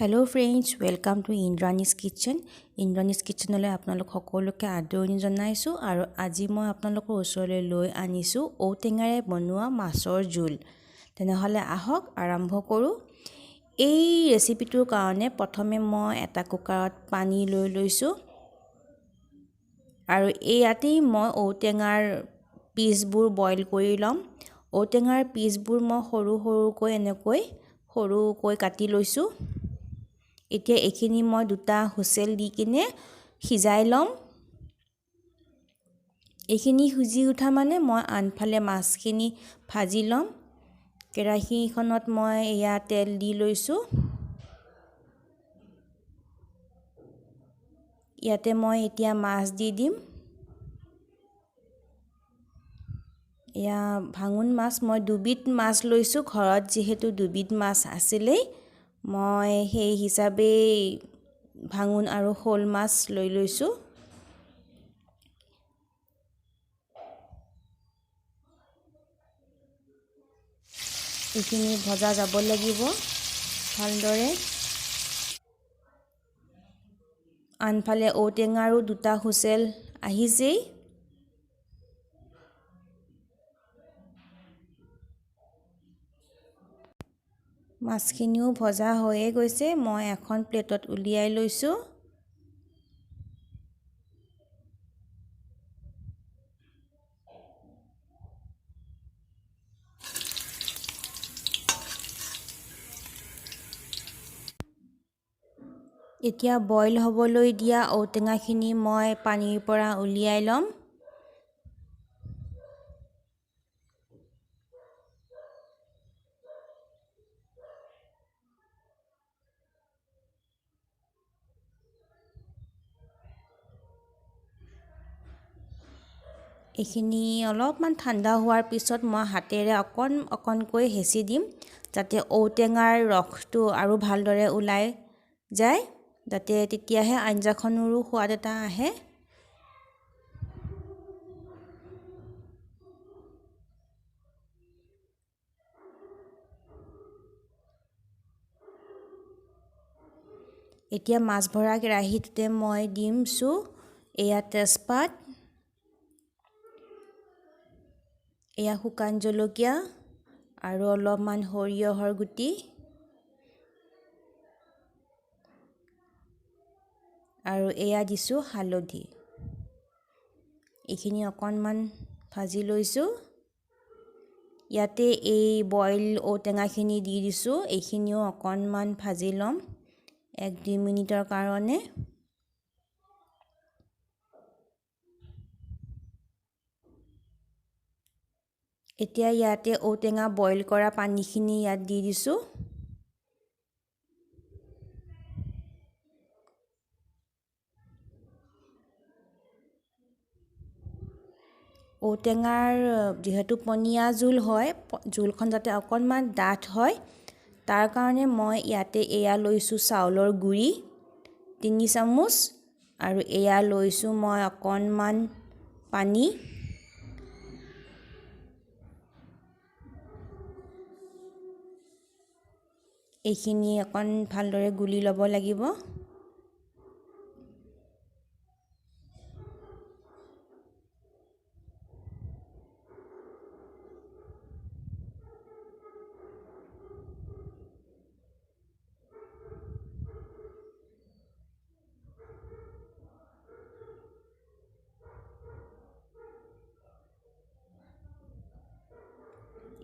Hello' friends, welcome to Indrani's kitchen. Indrani's কিটচেনলৈ আপোনালোক সকলোকে আদৰণি জনাইছোঁ। আৰু আজি মই আপোনালোকৰ ওচৰলৈ লৈ আনিছোঁ ঔটেঙাৰে বনোৱা মাছৰ জোল। তেনেহ'লে আহক আৰম্ভ কৰোঁ। এই ৰেচিপিটোৰ কাৰণে প্ৰথমে মই এটা কুকাৰত পানী লৈ লৈছোঁ। আৰু ইয়াতেই মই ঔটেঙাৰ পিচবোৰ বইল কৰি ল'ম। ঔটেঙাৰ পিচবোৰ মই সৰুকৈ কাটি লৈছোঁ। এতিয়া এইখিনি মই দুটা হুইচেল দি কিনে সিজাই ল'ম। এইখিনি সিজি উঠা মানে মই আনফালে মাছখিনি ভাজি ল'ম। কেৰাহীখনত মই তেল দি লৈছোঁ। ইয়াতে মই এতিয়া মাছ দি দিম। ভাঙোন মাছ মই দুবিধ মাছ লৈছোঁ। ঘৰত যিহেতু দুবিধ মাছ আছিলেই, মই সেই হিচাপেই ভাঙোন আৰু শ'ল মাছ লৈ লৈছোঁ। এইখিনি ভজা যাব লাগিব ভালদৰে। আনফালে ঔটেঙাৰো দুটা হুইচেল আহিছেই। মাছখিনিও ভজা হৈয়ে গৈছে। মই এখন প্লেটত উলিয়াই লৈছোঁ। এতিয়া বইল হ'বলৈ দিয়া ঔটেঙাখিনি মই পানীৰ পৰা উলিয়াই ল'ম। এইখিনি অলপমান ঠাণ্ডা হোৱাৰ পিছত মই হাতেৰে অকণকৈ হেঁচি দিম, যাতে ঔটেঙাৰ ৰসটো আৰু ভালদৰে ওলাই যায়, তেতিয়াহে আঞ্জাখনৰো সোৱাদ এটা আহে। এতিয়া মাছ ভৰা কেৰাহীটোতে মই দিছোঁ তেজপাত, শুকান জলকীয়া আৰু অলপমান সৰিয়হৰ গুটি আৰু দিছোঁ হালধি। এইখিনি অকণমান ভাজি লৈছোঁ। ইয়াতে এই বইল ঔটেঙাখিনি দি দিছোঁ। এইখিনিও অকণমান ভাজি ল'ম 1-2 মিনিটৰ কাৰণে। এতিয়া ইয়াতে ঔটেঙা বইল কৰা পানীখিনি দি দিছোঁ। ঔটেঙাৰ যিহেতু পনীয়া জোল হয়, জোলখন যাতে অকণমান ডাঠ হয়, তাৰ কাৰণে মই ইয়াতে লৈছোঁ চাউলৰ গুড়ি 3 চামুচ, আৰু লৈছোঁ মই অকণমান পানী। এইখিনি অকণ ভালদৰে গুলি ল'ব লাগিব।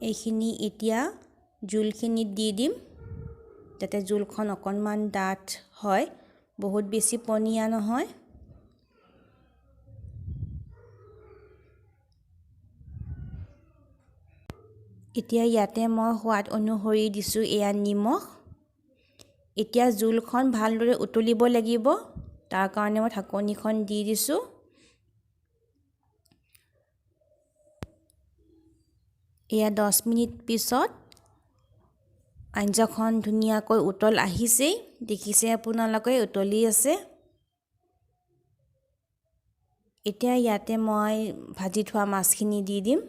এইখিনি এতিয়া জোলখিনিত দি দিম, যাতে জোলখন অকণমান ডাঠ হয়, বহুত বেছি পনীয়া নহয়। এতিয়া ইয়াতে মই সোৱাদ অনুসৰি দিছোঁ নিমখ। এতিয়া জোলখন ভালদৰে উতলিব লাগিব, তাৰ কাৰণে মই ঢাকনিখন দি দিছোঁ। 10 মিনিট পিছত আঞ্জাখন ধুনীয়াকৈ উতল আহিছেই। দেখিছে আপোনালোকে উতলি আছে। এতিয়া ইয়াতে মই ভাজি থোৱা মাছখিনি দি দিম।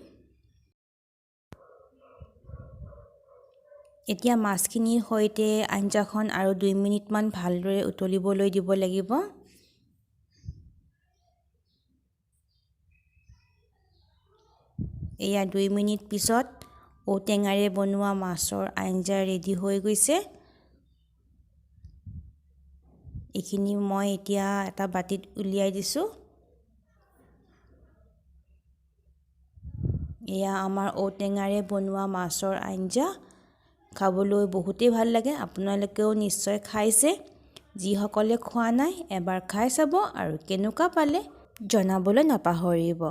এতিয়া মাছখিনিৰ সৈতে আঞ্জাখন আৰু 2 মিনিটমান ভালদৰে উতলিবলৈ দিব লাগিব। এয়া 2 মিনিট পিছত ঔটেঙাৰে বনোৱা মাছৰ আঞ্জা ৰেডি হৈ গৈছে। এইখিনি মই এতিয়া এটা বাটিত উলিয়াই দিছোঁ। এয়া আমাৰ ঔটেঙাৰে বনোৱা মাছৰ আঞ্জা। খাবলৈ বহুতেই ভাল লাগে, আপোনালোকেও নিশ্চয় খাইছে। যিসকলে খোৱা নাই এবাৰ খাই চাব আৰু কেনেকুৱা পালে জনাবলৈ নাপাহৰিব।